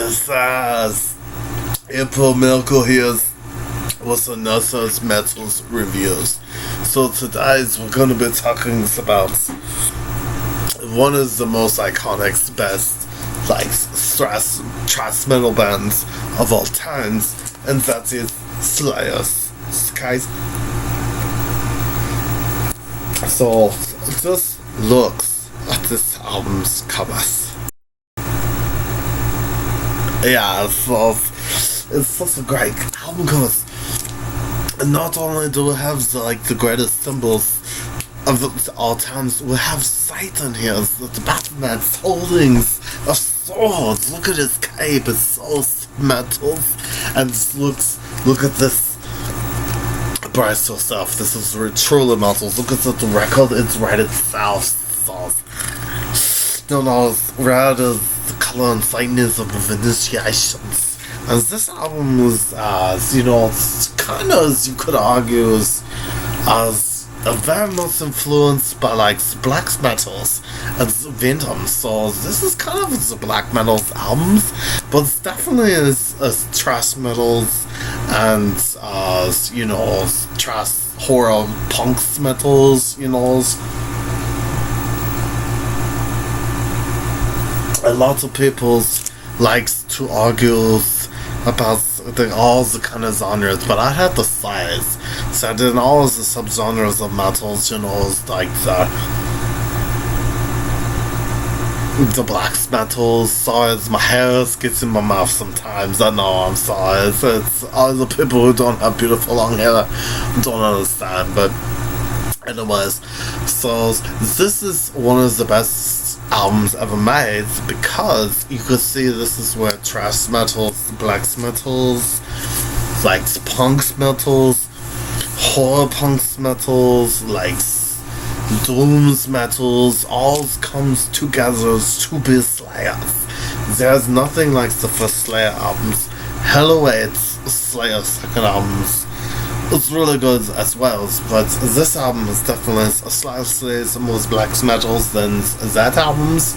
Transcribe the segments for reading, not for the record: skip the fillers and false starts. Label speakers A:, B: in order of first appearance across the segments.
A: says April Melkor here with another metals reviews. So today we're going to be talking about one of the most iconic, best, thrash metal bands of all times, and that is Slayers. Guys, so just looks at this album's covers. Yeah, so it's such a great album covers. And not only do we have the greatest symbols of all times, we have Satan here, the Batman's holding a sword. Look at his cape, it's so metal. And look at this. Brace yourself, this is truly metal. Look at the record, it's red itself. So, it's red is the color and Satanism of initiations. And this album is, it's kind of, as you could argue, as very much influenced by the black metals and Vinton. So this is kind of the black metals albums, but it's definitely as thrash metals and thrash horror punks metals. A lot of people likes to argue about all the kind of genres, but I had the size. So I did all of the subgenres of metals, like the black metals. Sorry, my hair gets in my mouth sometimes. I know, I'm sorry. It's all the people who don't have beautiful long hair don't understand, but anyways, so this is one of the best albums ever made, because you could see this is where thrash metals, black metals, punks metals, horror punks metals, dooms metals, all comes together to be Slayers. There's nothing like the first Slayer albums. Hello It's Slayer's second albums. It's really good as well, but this album is definitely slightly more black metals than that album's.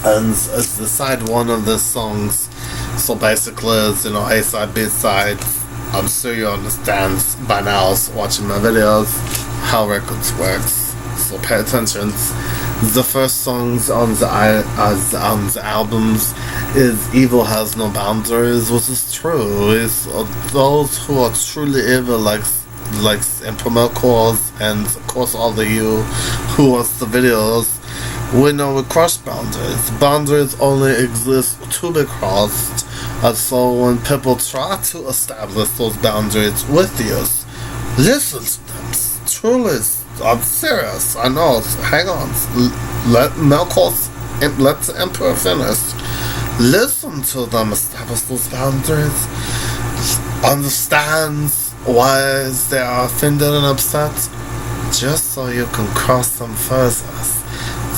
A: And it's the side one of the songs, so basically it's A side, B side. I'm sure you understand by now, watching my videos, how records works. So pay attention. The first songs on the albums is Evil Has No Boundaries, which is true. It's those who are truly evil, like Emperor Melkor, and of course all of you who watch the videos, we know we cross boundaries. Boundaries only exist to be crossed, and so when people try to establish those boundaries with you, listen to them. Truly, I'm serious. I know. Hang on. Let the Emperor finish. Listen to them establish those boundaries. Understand why they are offended and upset, just so you can cross them further.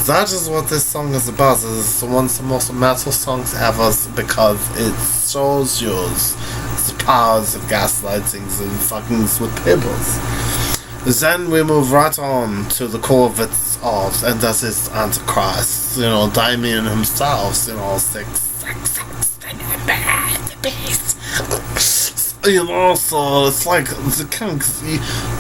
A: That is what this song is about. It's one of the most metal songs ever, because it shows you the powers of gaslighting and fuckings with people. Then we move right on to the core of it all, and that is Antichrist. Damien himself, so it's like the king.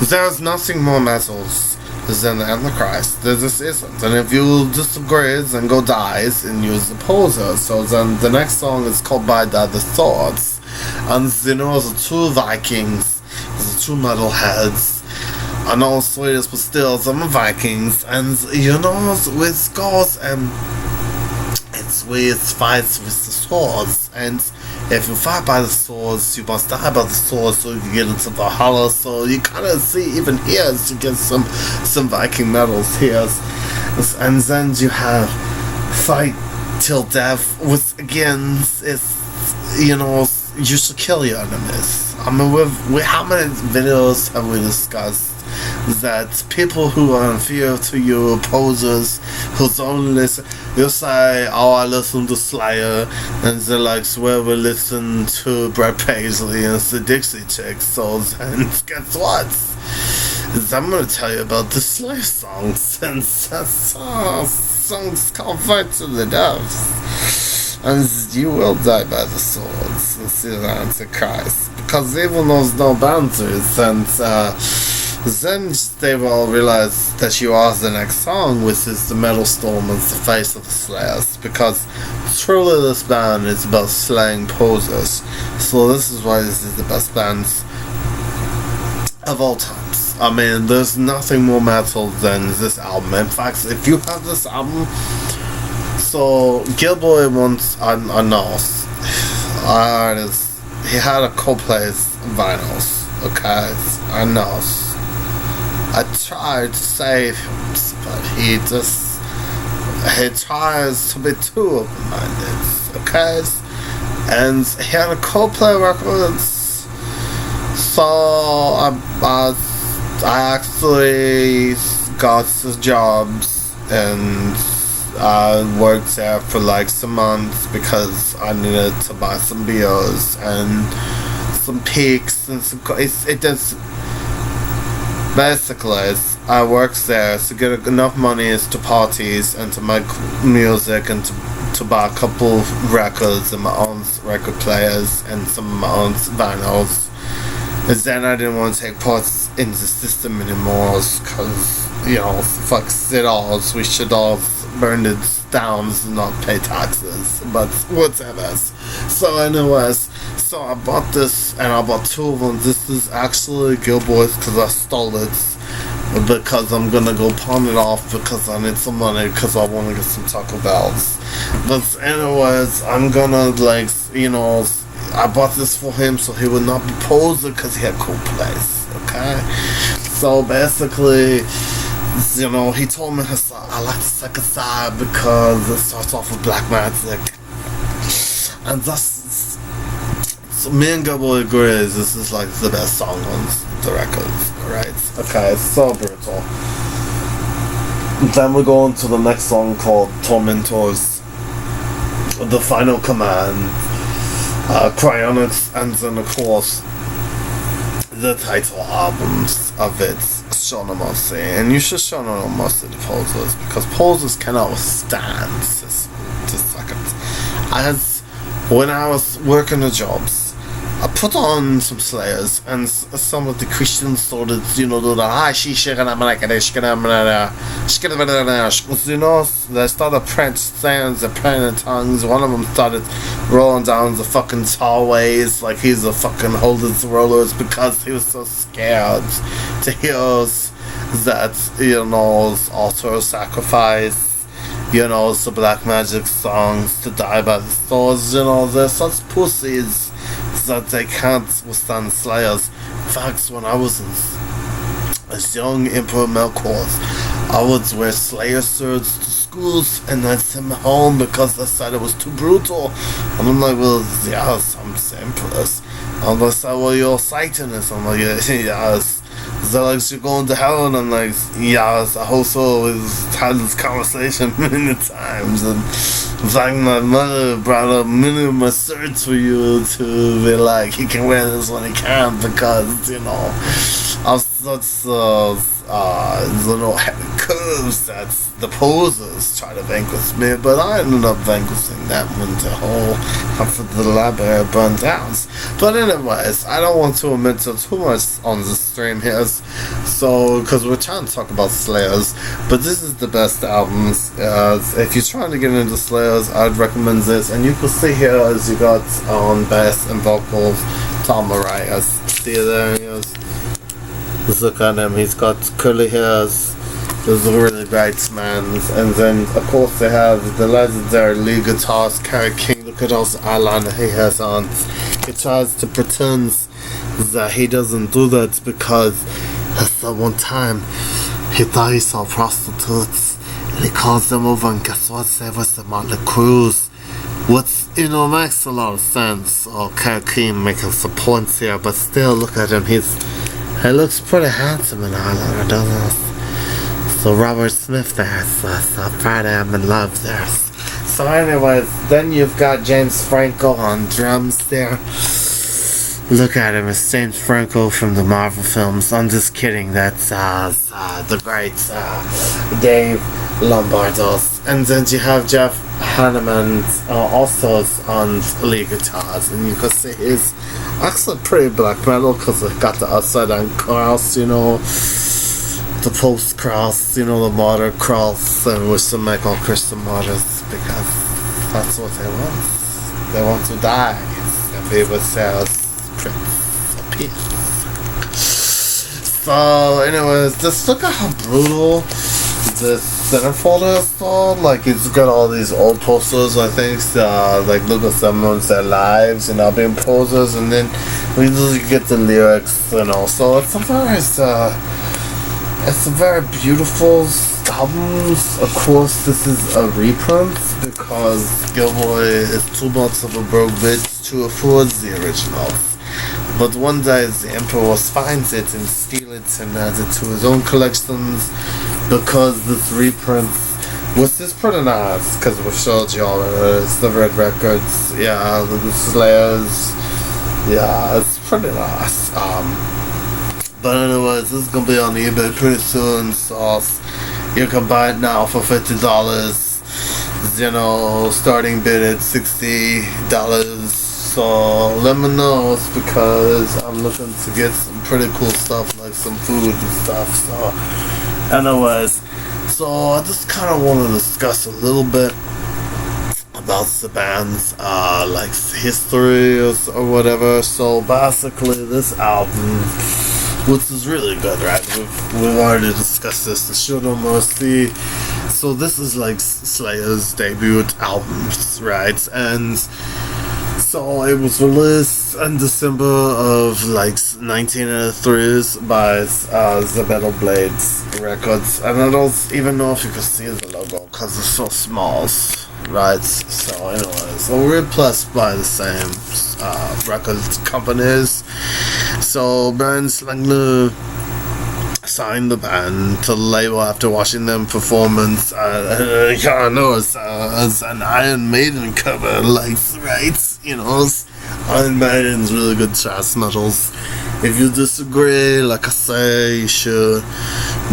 A: There's nothing more metals than Antichrist. There just isn't. And if you disagree, then go dies and use the poser. So then the next song is called By the Swords. And the two Vikings, the two metalheads, I know Swedish, but still some Vikings, and with swords, and it's with fights with the swords, and if you fight by the swords, you must die by the swords so you can get into Valhalla. So you kind of see even here you get some Viking medals here, and then you have fight till death, which again is you should kill your enemies. I mean, how many videos have we discussed that people who are inferior to you, posers, who's only listen, you say, oh, I listen to Slayer, and they're swear we listen to Brad Paisley and the Dixie Chicks. So then guess what? I'm gonna tell you about the Slayer songs, and that song's called Fight to the Death. and you will die by the swords and see the Antichrist. Because evil knows no boundaries, and then they will realize that you are the next song, which is the Metal Storm is the face of the Slayers, because truly this band is about slaying posers. So this is why this is the best band of all times. I mean, there's nothing more metal than this album. In fact, if you have this album, so Gill-boy once I know artist, he had a Coldplay's vinyls, okay? I know. I tried to save him, but he tries to be too open-minded, okay? And he had a Coldplay records, so I actually got the jobs, and I worked there for like some months because I needed to buy some beers and some peaks and some. Basically, I worked there to get enough money to parties and to make music and to buy a couple records and my own record players and some of my own vinyls. And then I didn't want to take part in the system anymore because, you know, fuck it all. We should all burn it down and not pay taxes. But whatever. So anyways, so I bought this and I bought two of them. This is actually Gill-boy's because I stole it. Because I'm gonna go pawn it off because I need some money because I want to get some Taco Bells. But anyways, I'm gonna like, you know, I bought this for him so he would not be posing because he had cool plays, okay? So basically, you know, he told me I like the second side because it starts off with black magic. And that's, so me and Gill-boy agrees this is like the best song on the record, alright? Okay, it's so brutal. Then we go on to the next song called Tormentors, The Final Command, Cryonics, and then of course the title albums of it, Show No Mercy. And you should show no mercy to posers because posers cannot withstand this second. When I was working the jobs, I put on some Slayers, and some of the Christians started, you know, do the you know, they started praying stands, they're praying in tongues. One of them started rolling down the fucking tallways like he's a fucking holders rollers because he was so scared to hear that, you know, altar sacrifice, you know, the black magic songs, to die by the swords, you know, they're such pussies that they can't withstand Slayers. In fact, when I was as young Emperor Melkor, I would wear Slayer swords to schools and I'd send them home because they said it was too brutal. And I'm like, well, yes, I'm the Empress. And they said, well, you're a Satanist. I'm like, yes. They're like, you're going to hell, and I'm like, yes, I also had this conversation many times, and in fact, my mother brought up many of my shirts for you to be like, he can wear this when he can, because, you know, of such little curves that the posers try to vanquish me, but I ended up vanquishing them when the whole half of the library burned down. But anyways, I don't want to admit to too much on the stream here, so because we're trying to talk about Slayers, but this is the best albums. If you're trying to get into Slayers, I'd recommend this, and you can see here as you got on bass and vocals Tom Marias. See there he is. Just look at him, he's got curly hairs, there's a really great man, and then of course they have the legendary lead guitarist Carrie King. Look at those eyeliner he has on. He tries to pretend that he doesn't do that because at one time he thought he saw prostitutes and he calls them over, and guess what, they was the Motley Crues. What's, you know, makes a lot of sense. Carrie King making some points here, but still look at him, he looks pretty handsome in eyeliner, doesn't he? So Robert Smith there, so Friday I'm in love there. So anyways, then you've got James Franco on drums there. Look at him, it's James Franco from the Marvel films. I'm just kidding, that's the great Dave Lombardos. And then you have Jeff Hanneman also on lead guitars, and you can see it's actually pretty black metal because it got the upside down cross, you know, the post cross, you know, the martyr cross, and with some Michael Christian martyrs, because that's what they want. They want to die and be with their Prince of Peace. So, anyways, just look at how brutal this centerfold is, though. Like, it's got all these old posters, I think, like, look at someone's their lives, you know, being posers, and then we just get the lyrics, you know. So it's a very beautiful album. Of course, this is a reprint because Gill-boy is too much of a broke bitch to afford the originals. But one day the Emperor finds it and steals it and adds it to his own collections because this reprint, which is pretty nice, because we showed you all it's the red records, yeah, the Slayers, yeah, it's pretty nice. But anyways, this is gonna be on eBay pretty soon, so you can buy it now for $50. You know, starting bid at $60. So let me know, because I'm looking to get some pretty cool stuff, like some food and stuff. So anyways, so I just kind of want to discuss a little bit about the band's like history or whatever. So basically, this album, which is really good, right? We've already discussed this. The Show No Mercy. So this is like Slayer's debut album, right? And so it was released in December of like 1983 by the Metal Blades Records, and I don't even know if you can see the logo because it's so small, right? So anyway, so we're plus by the same record companies. So Baron Slangler signed the band to the label after watching them performance. I know it's an Iron Maiden cover, like, right? You know, Iron Maiden's really good thrash metals. If you disagree, like I say, you should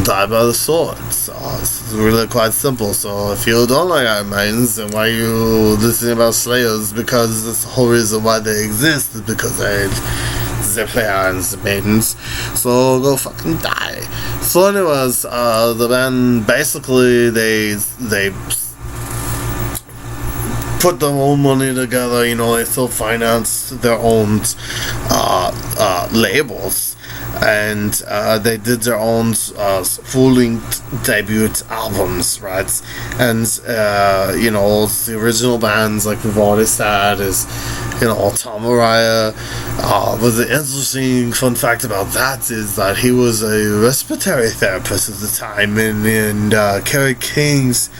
A: die by the sword. So it's really quite simple. So if you don't like Iron Maidens, then why are you listening about Slayers? Because that's the whole reason why they exist, is because they play Iron Maidens. So go fucking die. So anyways, the band basically they put their own money together, you know, they still financed their own labels, and they did their own full-length debut albums, right? And you know, the original bands, like we've already said, is, you know, Tom Araya. But the interesting fun fact about that is that he was a respiratory therapist at the time, and Kerry King's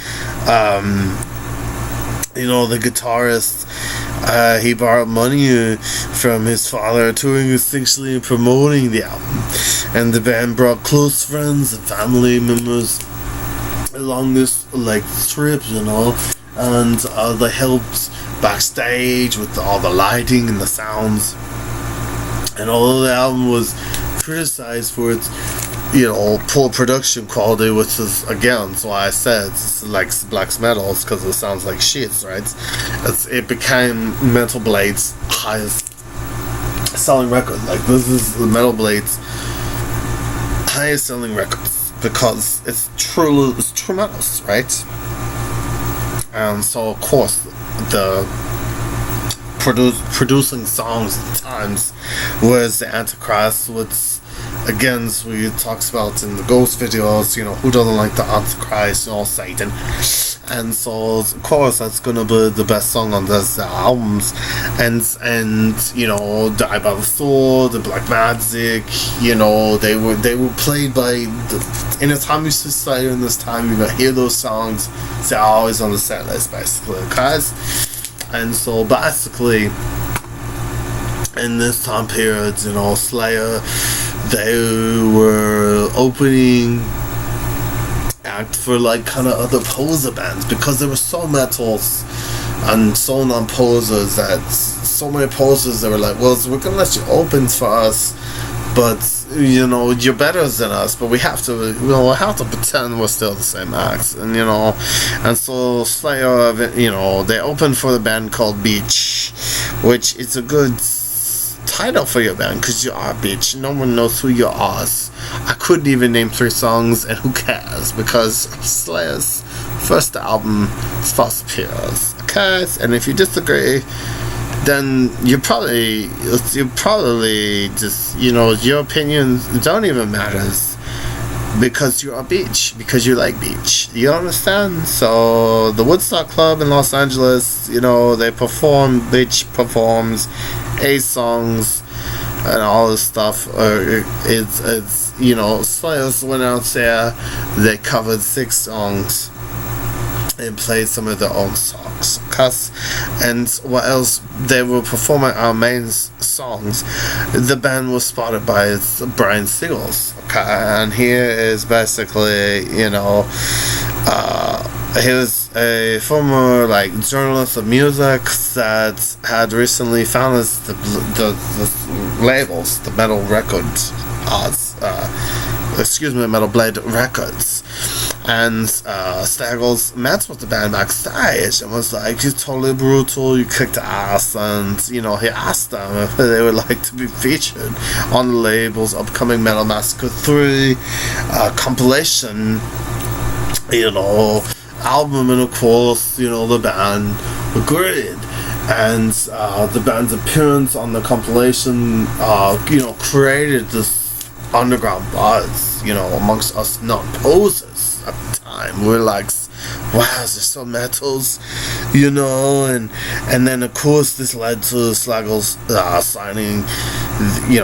A: you know, the guitarist, he borrowed money from his father, touring essentially and promoting the album. And the band brought close friends and family members along this, like, trip, you know. And they helped backstage with all the lighting and the sounds. And although the album was criticized for its, you know, poor production quality, which is, again, that's why I said it's like black metal, because it sounds like shit, right? It became Metal Blade's highest selling record. Like, this is the Metal Blade's highest selling record, because it's true metal, right? And so, of course, the producing songs at times was the Antichrist, which, again, as we talks about in the Ghost videos, you know, who doesn't like the Antichrist, you know, Satan. And so, of course, that's gonna be the best song on this albums. And you know, Die by the Sword, the Black Magic, you know, they were played by anytime you see Slayer in this time, you're gonna hear those songs. They're always on the set list, basically, guys. And so basically, in this time period, you know, Slayer, they were opening act for like kind of other poser bands, because they were so metals and so non-posers that so many posers, they were like, well, we're gonna let you open for us, but you're better than us, but we have to pretend we're still the same acts, and so Slayer, they opened for the band called Beach, which is a good title for your band, because you are Beach. No one knows who you are. I couldn't even name 3 songs, and who cares, because Slayer's first album is False Appears, okay? And if you disagree, then you probably just, your opinion don't even matter, because you're a Beach, because you like Beach. You understand? So the Woodstock Club in Los Angeles, they perform, Beach performs 8 songs and all this stuff. It's Slayers went out there, they covered 6 songs and played some of their own songs. And what else? They were performing our main songs. The band was spotted by Brian Siegels. Okay, and here is basically, he was a former journalist of music that had recently founded the labels, the Metal Records, Metal Blade Records. And Staggles met with the band backstage and was like, "You're totally brutal, you kicked ass," and he asked them if they would like to be featured on the label's upcoming Metal Massacre 3 compilation album, and of course the band agreed. And the band's appearance on the compilation created this underground buzz amongst us non-posers at the time. We're like, wow, they're so metals, and then of course this led to Slaggles signing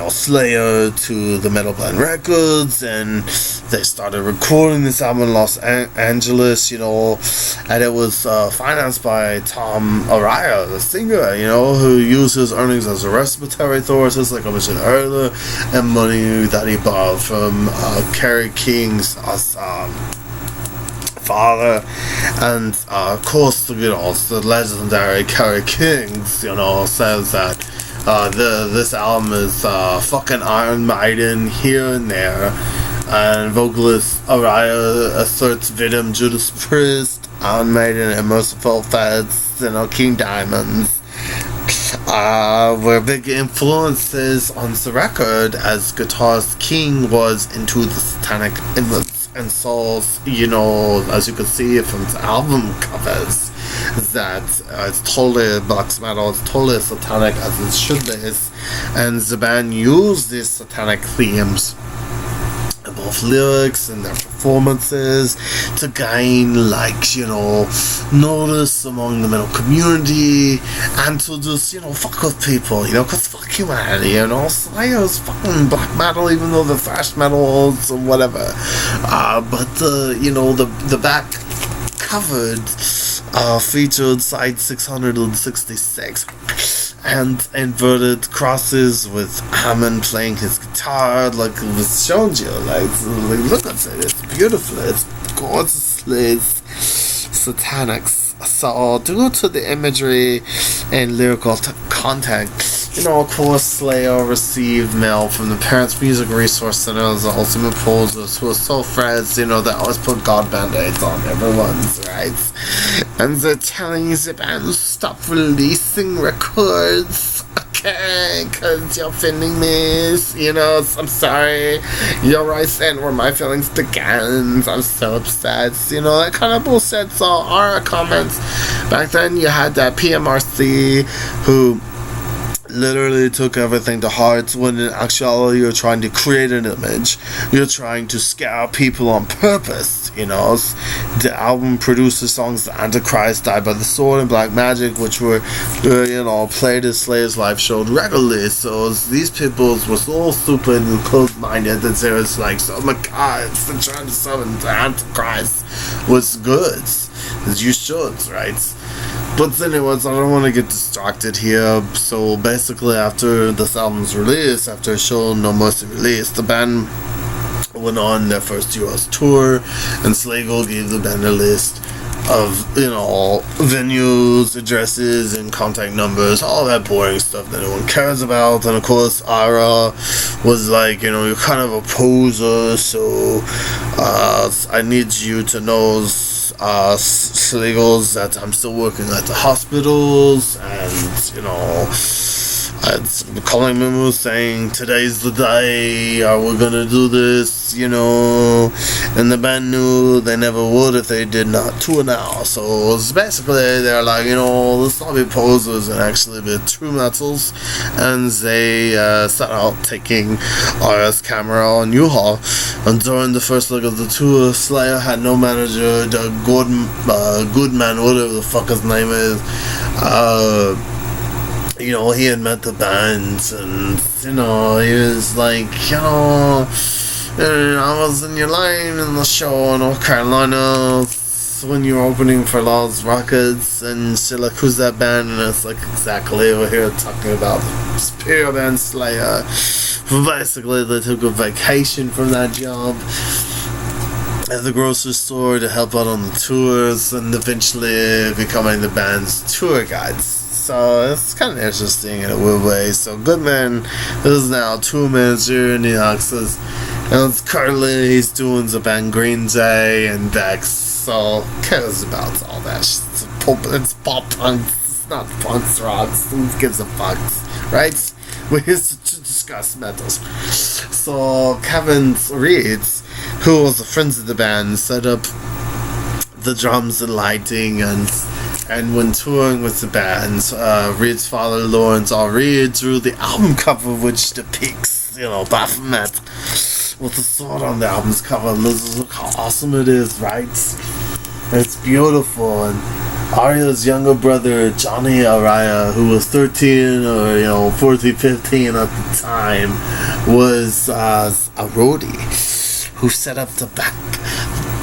A: Slayer to the Metal Blade Records, and they started recording this album in Los Angeles, and it was financed by Tom Araya, the singer, who used his earnings as a respiratory therapist, like I mentioned earlier, and money that he borrowed from Kerry King's father. And of course, the legendary Kerry King, says that this album is fucking Iron Maiden here and there. And vocalist Araya asserts Vidum, Judas Priest, Iron Maiden, and Merciful Fates, King Diamonds were big influences on the record, as guitarist King was into the satanic influence and souls, as you can see from the album covers, that it's totally black metal, it's totally satanic, as it should be, and the band used these satanic themes in both lyrics and their performances to gain notice among the metal community, and to just fuck with people, cause fuck humanity, Slayer's fucking black metal, even though they're thrash metal or whatever, but the back covered featured side 666 and inverted crosses with Hammond playing his guitar, like it was shown you, look at it, it's beautiful, it's gorgeous, it's satanic. So due to the imagery and lyrical content, of course, Slayer received mail from the Parents Music Resource Center, the Ultimate Posers, who are so friends, they always put God Band-Aids on everyone's, right? And they're telling the band to stop releasing records, okay, because you're offending me, I'm sorry, your rights and were my feelings again, I'm so upset, that kind of bullshit. So our comments, back then you had that PMRC who literally took everything to heart, when in actuality you're trying to create an image, you're trying to scare people on purpose. The album produced the songs The Antichrist, Died by the Sword, and Black Magic, which were played at Slayer's live show regularly. So these people were so stupid and closed-minded that they was like, oh my god, they're trying to summon the Antichrist was good, as you should, right? But anyways, I don't want to get distracted here. So basically, after this album's release, after Show No Mercy release, the band went on their first US tour, and Slagle gave the band a list of, you know, venues, addresses, and contact numbers, all that boring stuff that no one cares about. And of course, Ara was like, you know, you're kind of a poser, so I need you to know, Sliggles, that I'm still working at the hospitals, and, you know, it's calling memo saying today's the day, we're gonna do this, you know, and the band knew they never would if they did not tour now. So it's basically they're like, you know, let's not be posers and actually be true metals, and they set out taking RS camera on U-Haul. And during the first leg of the tour, Slayer had no manager. Doug Goodman, whatever the fuck his name is, you know, he had met the band, and, you know, he was like, you know, I was in your line in the show in North Carolina when you were opening for Lost Rockets, and she's like, who's that band? And it's like, exactly, we're here talking about the Superior Band Slayer. Basically, they took a vacation from that job at the grocery store to help out on the tours, and eventually becoming the band's tour guides. So it's kind of interesting in a weird way. So Goodman is now tour manager in the Oxes, and currently he's doing the band Green Day and Dex. So cares about all that shit. It's pop punk. It's not punk rocks. Who gives a fuck, right? We're here to discuss metals. So Kevin Reeds, who was the friends of the band, set up the drums and lighting, and when touring with the band, Reed's father, Lawrence R. Reed, drew the album cover, which depicts, you know, Baphomet with the sword on the album's cover. Look how awesome it is, right? It's beautiful. And Arya's younger brother, Johnny Araya, who was 13 or, you know, 14, 15 at the time, was a roadie who set up the back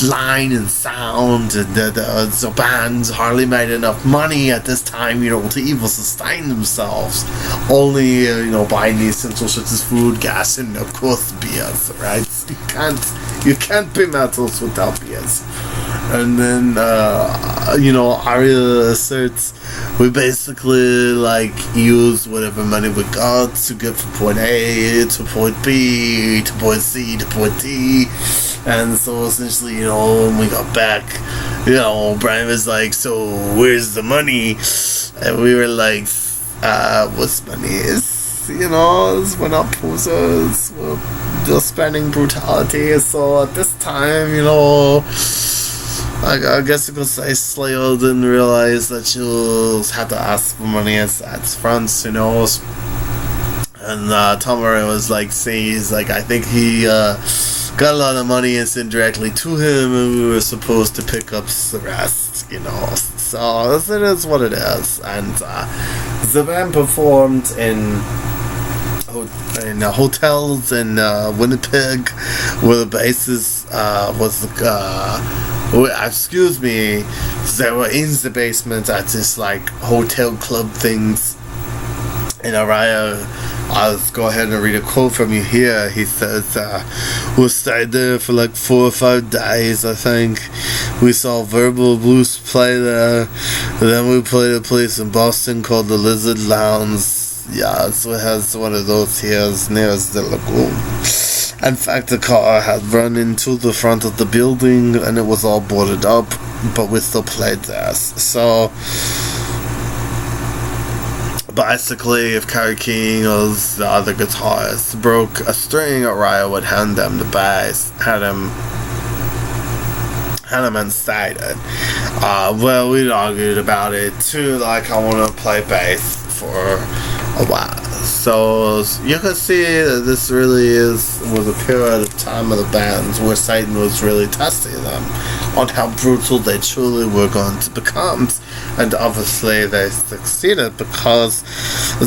A: line and sound, and the bands hardly made enough money at this time, you know, to even sustain themselves, only, you know, buying the essentials such as food, gas, and of course beers, right? You can't be metals without beers. And then, you know, Arya asserts we basically, like, use whatever money we got to get from point A to point B to point C to point D. And so essentially, you know, when we got back, you know, Brian was like, so where's the money? And we were like, what's money? Is, you know, we're not posers, we're just spending brutality. So at this time, you know, I guess you could say Slayer didn't realize that you had to ask for money at front, you know. And Tom Murray was like saying, he's like, I think he got a lot of money and sent directly to him, and we were supposed to pick up the rest, you know. So it is what it is. And the band performed in hotels in Winnipeg, where the basis was excuse me, they were in the basement at this like hotel club things in Araya. I'll go ahead and read a quote from you here. He says, we stayed there for like 4 or 5 days, I think. We saw Verbal Blues play there. Then we played a place in Boston called the Lizard Lounge. Yeah, so it has one of those here near the Lagoon. In fact, the car had run into the front of the building and it was all boarded up, but we still played there. So basically, if Kerry King or the other guitarist broke a string, Araya would hand them the bass, had him inside it. Well, we argued about it too, like I want to play bass for a while. So you can see that this really was a period of time of the bands where Satan was really testing them on how brutal they truly were going to become. And obviously they succeeded, because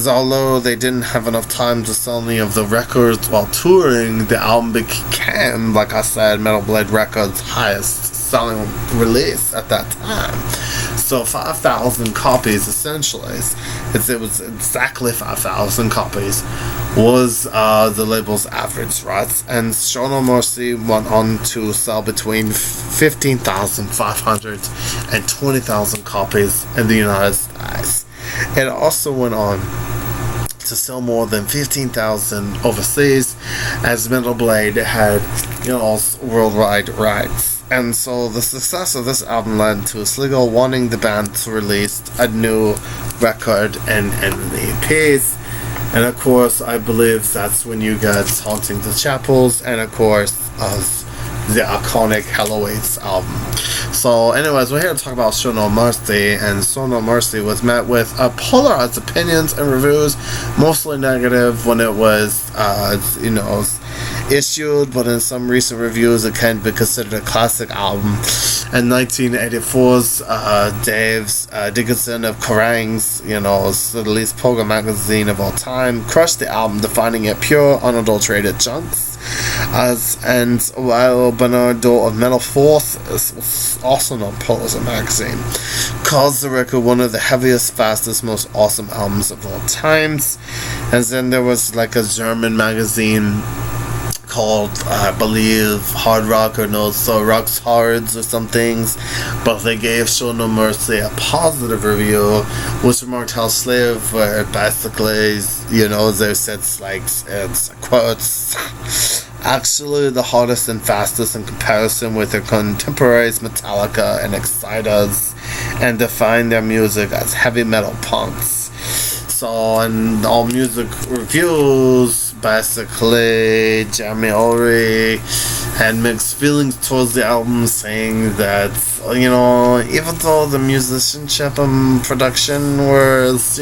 A: although they didn't have enough time to sell any of the records while touring, the album became, like I said, Metal Blade Records' highest selling release at that time. So 5,000 copies, essentially, it was exactly 5,000 copies, was the label's average, right? And Show No Mercy went on to sell between 15,500 and 20,000 copies in the United States. It also went on to sell more than 15,000 overseas, as Metal Blade had, worldwide rights. And so the success of this album led to Sligo wanting the band to release a new record and EPs. And of course, I believe that's when you get Haunting the Chapels, and of course, the iconic Hello Waits album. So anyways, we're here to talk about Show No Mercy, and Show No Mercy was met with polarized opinions and reviews, mostly negative when it was, issued, but in some recent reviews it can be considered a classic album. In 1984's Dave's Dickinson of Kerrang's, the least Pogo magazine of all time, crushed the album, defining it pure, unadulterated chunks. And while Bernardo of Metal Force, also not Pogo magazine, calls the record one of the heaviest, fastest, most awesome albums of all times. And then there was like a German magazine called, I believe, Hard Rock or Rock's Hards or some things, but they gave Show No Mercy a positive review, which remarked how Slave were basically, they said it's quotes, actually the hardest and fastest in comparison with their contemporaries Metallica and Exciters, and defined their music as heavy metal punks. So, in all music reviews, basically, Jeremy Ory had mixed feelings towards the album, saying that, even though the musicianship and production was,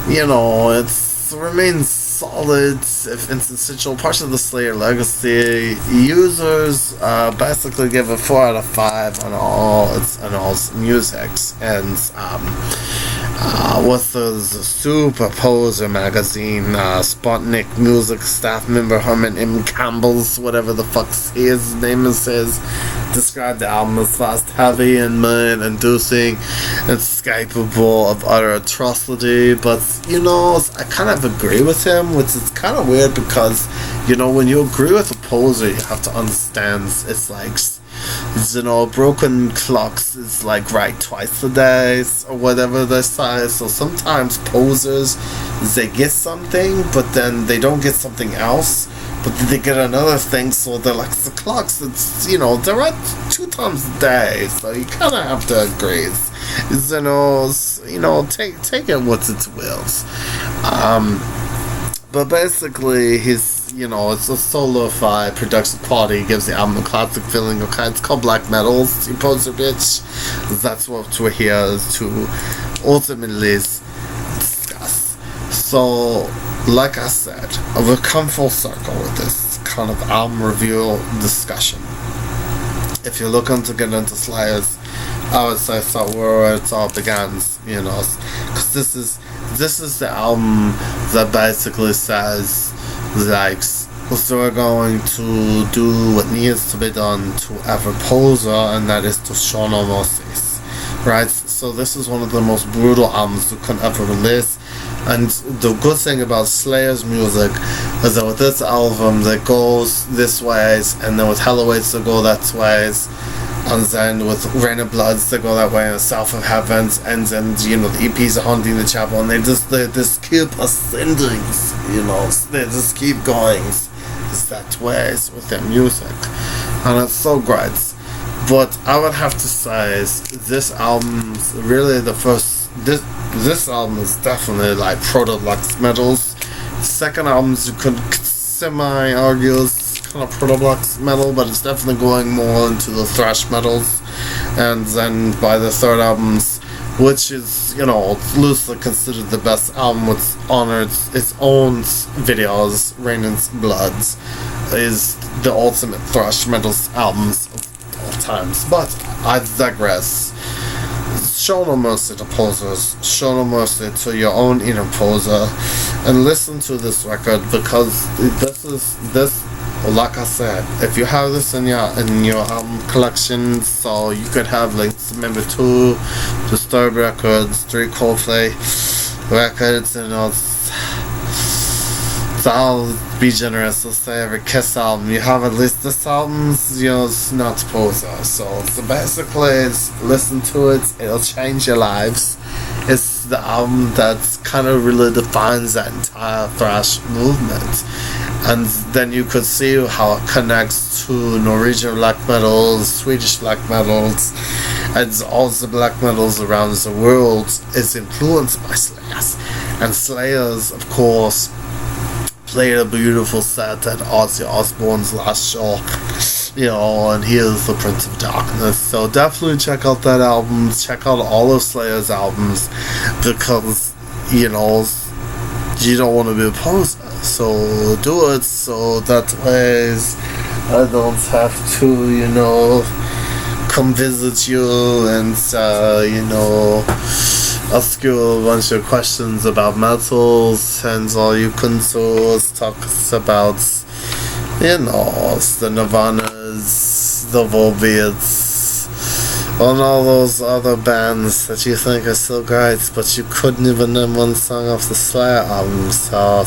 A: it remains solid, if essential parts of the Slayer legacy. Users basically give it 4 out of 5 on all its music, and with the Superposer magazine, Sputnik Music staff member Herman M. Campbell's, whatever the fuck his name is, described the album as fast, heavy, and mind-inducing, and capable of utter atrocity. But I kind of agree with him, which is kind of weird because when you agree with a poser, you have to understand it's like, broken clocks is like right twice a day or whatever they say. So sometimes posers, they get something, but then they don't get something else, but then they get another thing. So they're like, the clocks, it's they're right 2 times a day, so you kind of have to agree. Take it what it wills. But basically, it's a solo-fi production quality, gives the album a classic feeling. Okay, it's called black metal, you poser bitch. That's what we're here to ultimately discuss. So, like I said, we've come full circle with this kind of album review discussion. If you're looking to get into Slayers, I would say start where it all begins, because this is the album that basically says, so we're going to do what needs to be done to every poser, and that is to show no mercy, right? So this is one of the most brutal albums you can ever release, and the good thing about Slayer's music is that with this album that goes this ways, and then with Hello Waits that go that ways, and then with Rain of Bloods they go that way, and South of Heavens, and then the EPs are Haunting the Chapel, and they just keep ascending, they just keep going that ways with their music, and it's so great. But I would have to say this album's really the first. This album is definitely like proto-Lux metals. Second albums you could semi-argue is kind of proto-Lux metal, but it's definitely going more into the thrash metals. And then by the third albums, which is loosely considered the best album, which honors its own videos, Rain and Bloods, is the ultimate thrash metal albums of all times. But I digress. Show no mercy to posers, show no mercy to your own inner poser, and listen to this record, because this like I said, if you have this in your collection, so you could have maybe 2 Disturbed records, 3 Coldplay records, I'll be generous, let's say every Kiss album, you have at least this album's, it's not Poser. So basically, listen to it, it'll change your lives. It's the album that kind of really defines that entire thrash movement. And then you could see how it connects to Norwegian black metals, Swedish black metals, and all the black metals around the world is influenced by Slayers. And Slayers, of course, played a beautiful set at Ozzy Osbourne's last show, and he is the Prince of Darkness. So definitely check out that album, check out all of Slayer's albums, because, you don't want to be a poser. So do it, so that ways I don't have to, come visit you and, ask you a bunch of questions about metals, and all you can do is talk about, the Nirvanas, the Volbeats, and all those other bands that you think are so great, but you couldn't even name one song off the Slayer album. So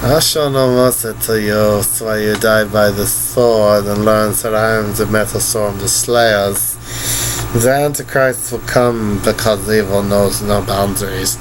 A: I show no mercy to you, so you die by the sword and learn that I am the metal storm, the Slayers. The Antichrist will come because evil knows no boundaries.